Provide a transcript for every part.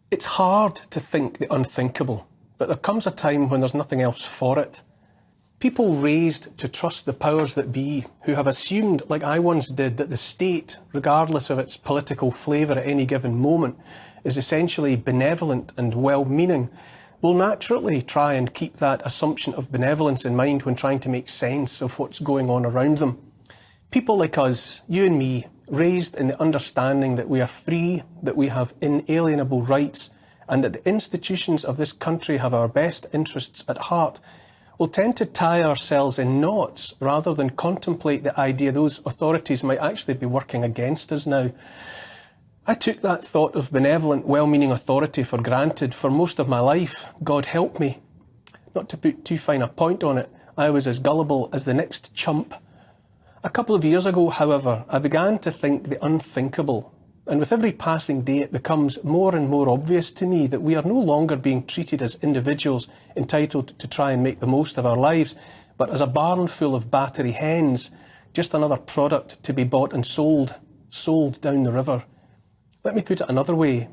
It's hard to think the unthinkable, but there comes a time when there's nothing else for it. People raised to trust the powers that be, who have assumed, like I once did, that the state, regardless of its political flavour at any given moment, is essentially benevolent and well-meaning, will naturally try and keep that assumption of benevolence in mind when trying to make sense of what's going on around them. People like us, you and me, raised in the understanding that we are free, that we have inalienable rights, and that the institutions of this country have our best interests at heart, will tend to tie ourselves in knots rather than contemplate the idea those authorities might actually be working against us now. I took that thought of benevolent, well-meaning authority for granted for most of my life. God help me. Not to put too fine a point on it, I was as gullible as the next chump. A couple of years ago, however, I began to think the unthinkable, and with every passing day it becomes more and more obvious to me that we are no longer being treated as individuals entitled to try and make the most of our lives, but as a barn full of battery hens, just another product to be bought and sold down the river. Let me put it another way.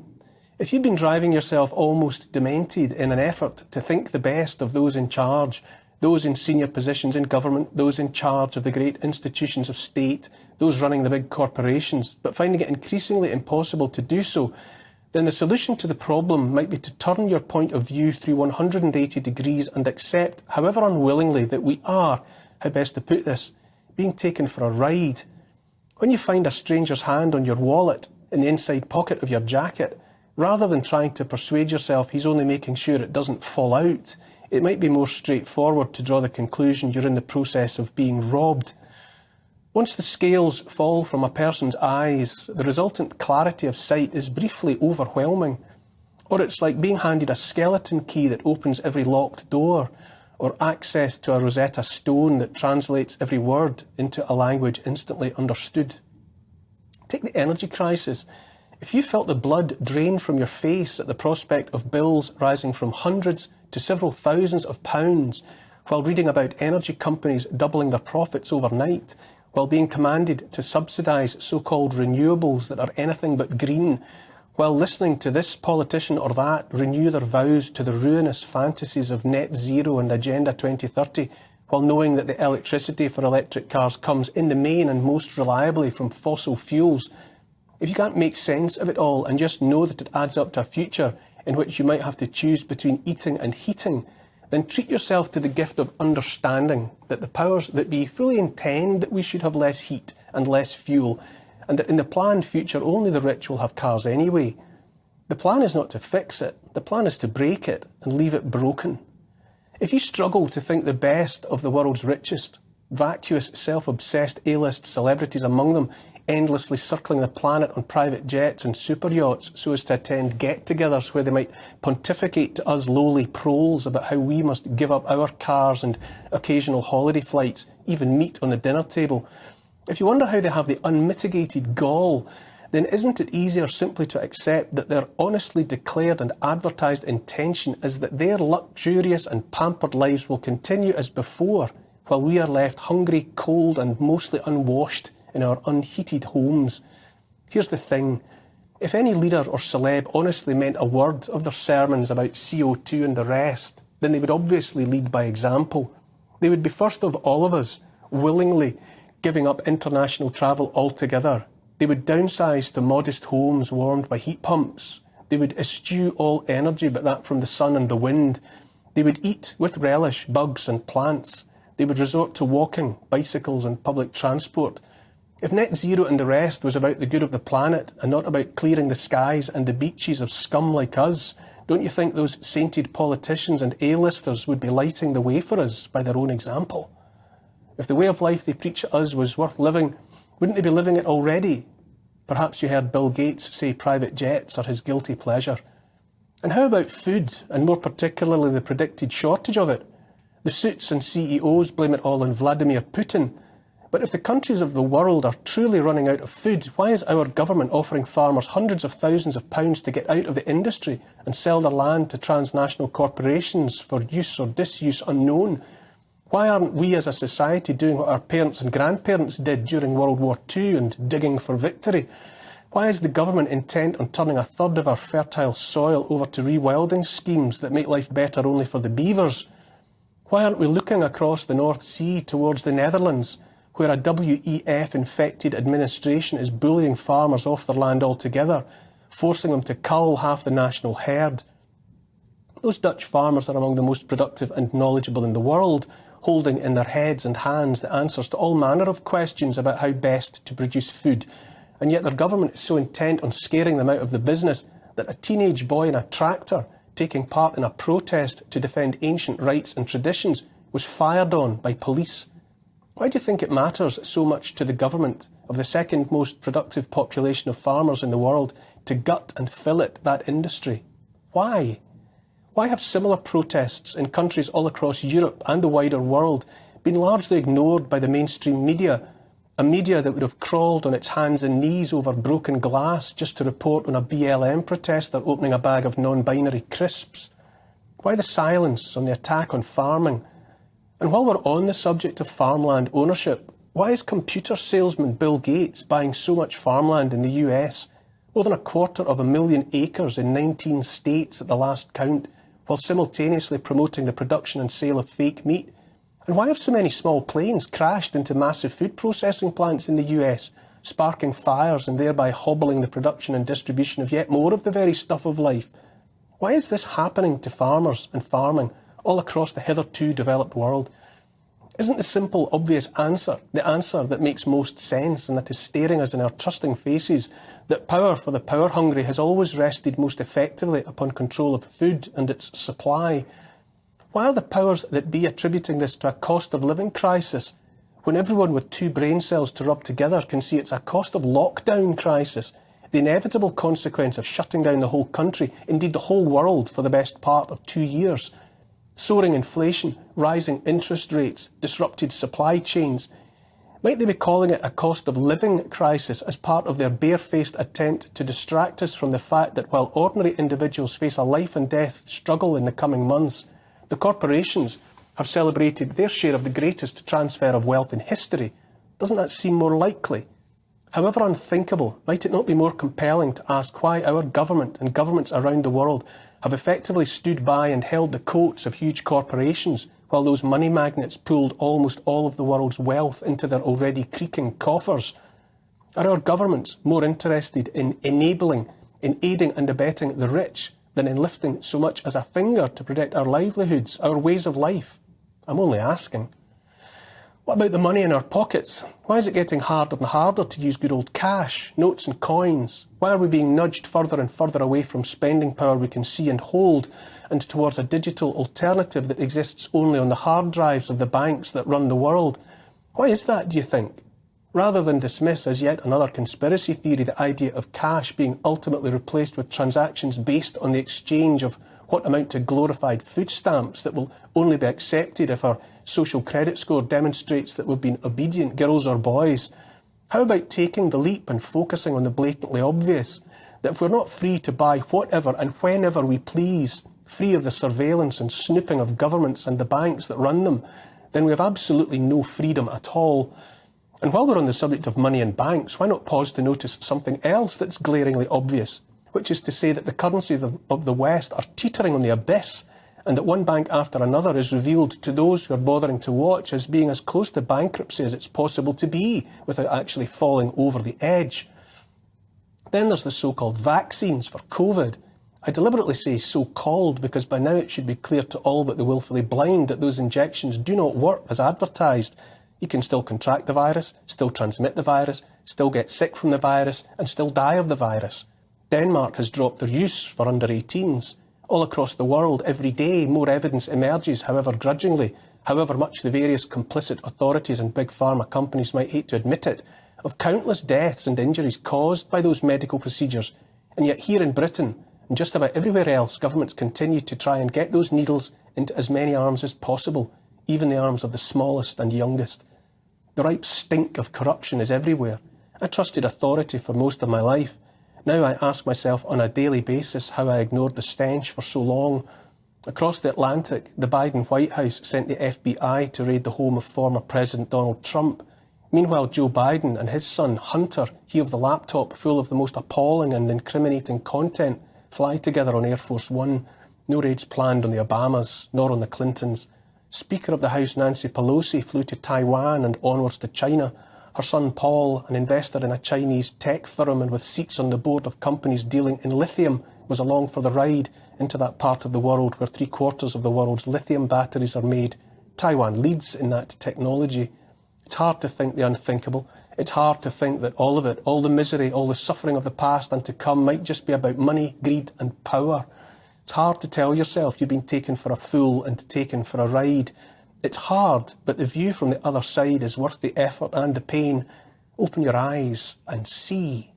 If you've been driving yourself almost demented in an effort to think the best of those in charge, those in senior positions in government, those in charge of the great institutions of state, those running the big corporations, but finding it increasingly impossible to do so, then the solution to the problem might be to turn your point of view through 180 degrees and accept, however unwillingly, that we are, how best to put this, being taken for a ride. When you find a stranger's hand on your wallet in the inside pocket of your jacket, rather than trying to persuade yourself he's only making sure it doesn't fall out, it might be more straightforward to draw the conclusion you're in the process of being robbed. Once the scales fall from a person's eyes, the resultant clarity of sight is briefly overwhelming. Or it's like being handed a skeleton key that opens every locked door, or access to a Rosetta Stone that translates every word into a language instantly understood. Take the energy crisis. If you felt the blood drain from your face at the prospect of bills rising from hundreds to several thousands of pounds, while reading about energy companies doubling their profits overnight, while being commanded to subsidise so-called renewables that are anything but green, while listening to this politician or that renew their vows to the ruinous fantasies of net zero and Agenda 2030, while knowing that the electricity for electric cars comes in the main and most reliably from fossil fuels, if you can't make sense of it all and just know that it adds up to a future in which you might have to choose between eating and heating, then treat yourself to the gift of understanding that the powers that be fully intend that we should have less heat and less fuel, and that in the planned future only the rich will have cars anyway. The plan is not to fix it, the plan is to break it and leave it broken. If you struggle to think the best of the world's richest, vacuous, self-obsessed A-list celebrities among them, endlessly circling the planet on private jets and super yachts so as to attend get-togethers where they might pontificate to us lowly proles about how we must give up our cars and occasional holiday flights, even meat on the dinner table. If you wonder how they have the unmitigated gall, then isn't it easier simply to accept that their honestly declared and advertised intention is that their luxurious and pampered lives will continue as before, while we are left hungry, cold and mostly unwashed in our unheated homes? Here's the thing. If any leader or celeb honestly meant a word of their sermons about CO2 and the rest, then they would obviously lead by example. They would be first of all of us, willingly giving up international travel altogether. They would downsize to modest homes warmed by heat pumps. They would eschew all energy but that from the sun and the wind. They would eat with relish bugs and plants. They would resort to walking, bicycles and public transport. If net zero and the rest was about the good of the planet and not about clearing the skies and the beaches of scum like us, don't you think those sainted politicians and A-listers would be lighting the way for us by their own example? If the way of life they preach at us was worth living, wouldn't they be living it already? Perhaps you heard Bill Gates say private jets are his guilty pleasure. And how about food, and more particularly the predicted shortage of it? The suits and CEOs blame it all on Vladimir Putin. But if the countries of the world are truly running out of food, why is our government offering farmers hundreds of thousands of pounds to get out of the industry and sell their land to transnational corporations for use or disuse unknown? Why aren't we as a society doing what our parents and grandparents did during World War II and digging for victory? Why is the government intent on turning a third of our fertile soil over to rewilding schemes that make life better only for the beavers? Why aren't we looking across the North Sea towards the Netherlands, where a WEF-infected administration is bullying farmers off their land altogether, forcing them to cull half the national herd? Those Dutch farmers are among the most productive and knowledgeable in the world, holding in their heads and hands the answers to all manner of questions about how best to produce food. And yet their government is so intent on scaring them out of the business that a teenage boy in a tractor taking part in a protest to defend ancient rights and traditions was fired on by police. Why do you think it matters so much to the government of the second most productive population of farmers in the world to gut and fillet that industry? Why? Why have similar protests in countries all across Europe and the wider world been largely ignored by the mainstream media? A media that would have crawled on its hands and knees over broken glass just to report on a BLM protester opening a bag of non-binary crisps. Why the silence on the attack on farming? And while we're on the subject of farmland ownership, why is computer salesman Bill Gates buying so much farmland in the US, more than 250,000 acres in 19 states at the last count, while simultaneously promoting the production and sale of fake meat? And why have so many small planes crashed into massive food processing plants in the US, sparking fires and thereby hobbling the production and distribution of yet more of the very stuff of life? Why is this happening to farmers and farming all across the hitherto developed world? Isn't the simple, obvious answer the answer that makes most sense and that is staring us in our trusting faces, that power for the power-hungry has always rested most effectively upon control of food and its supply? Why are the powers that be attributing this to a cost of living crisis, when everyone with two brain cells to rub together can see it's a cost of lockdown crisis, the inevitable consequence of shutting down the whole country, indeed the whole world, for the best part of 2 years? Soaring inflation, rising interest rates, disrupted supply chains. Might they be calling it a cost of living crisis as part of their barefaced attempt to distract us from the fact that while ordinary individuals face a life and death struggle in the coming months, the corporations have celebrated their share of the greatest transfer of wealth in history? Doesn't that seem more likely? However unthinkable, might it not be more compelling to ask why our government and governments around the world have effectively stood by and held the coats of huge corporations while those money magnates pooled almost all of the world's wealth into their already creaking coffers? Are our governments more interested in enabling, in aiding and abetting the rich than in lifting so much as a finger to protect our livelihoods, our ways of life? I'm only asking. What about the money in our pockets? Why is it getting harder and harder to use good old cash, notes and coins? Why are we being nudged further and further away from spending power we can see and hold, and towards a digital alternative that exists only on the hard drives of the banks that run the world? Why is that, do you think? Rather than dismiss as yet another conspiracy theory the idea of cash being ultimately replaced with transactions based on the exchange of what amount to glorified food stamps that will only be accepted if our social credit score demonstrates that we've been obedient girls or boys, how about taking the leap and focusing on the blatantly obvious, that if we're not free to buy whatever and whenever we please, free of the surveillance and snooping of governments and the banks that run them, then we have absolutely no freedom at all? And while we're on the subject of money and banks, why not pause to notice something else that's glaringly obvious, which is to say that the currencies of the West are teetering on the abyss, and that one bank after another is revealed to those who are bothering to watch as being as close to bankruptcy as it's possible to be without actually falling over the edge. Then there's the so-called vaccines for COVID. I deliberately say so-called because by now it should be clear to all but the willfully blind that those injections do not work as advertised. You can still contract the virus, still transmit the virus, still get sick from the virus, and still die of the virus. Denmark has dropped their use for under 18s. All across the world, every day, more evidence emerges, however grudgingly, however much the various complicit authorities and big pharma companies might hate to admit it, of countless deaths and injuries caused by those medical procedures. And yet here in Britain, and just about everywhere else, governments continue to try and get those needles into as many arms as possible, even the arms of the smallest and youngest. The ripe stink of corruption is everywhere. I trusted authority for most of my life. Now I ask myself on a daily basis how I ignored the stench for so long. Across the Atlantic, the Biden White House sent the FBI to raid the home of former President Donald Trump. Meanwhile, Joe Biden and his son, Hunter, he of the laptop full of the most appalling and incriminating content, fly together on Air Force One. No raids planned on the Obamas, nor on the Clintons. Speaker of the House Nancy Pelosi flew to Taiwan and onwards to China. Her son Paul, an investor in a Chinese tech firm and with seats on the board of companies dealing in lithium, was along for the ride into that part of the world where 3/4 of the world's lithium batteries are made. Taiwan leads in that technology. It's hard to think the unthinkable. It's hard to think that all of it, all the misery, all the suffering of the past and to come might just be about money, greed and power. It's hard to tell yourself you've been taken for a fool and taken for a ride. It's hard, but the view from the other side is worth the effort and the pain. Open your eyes and see.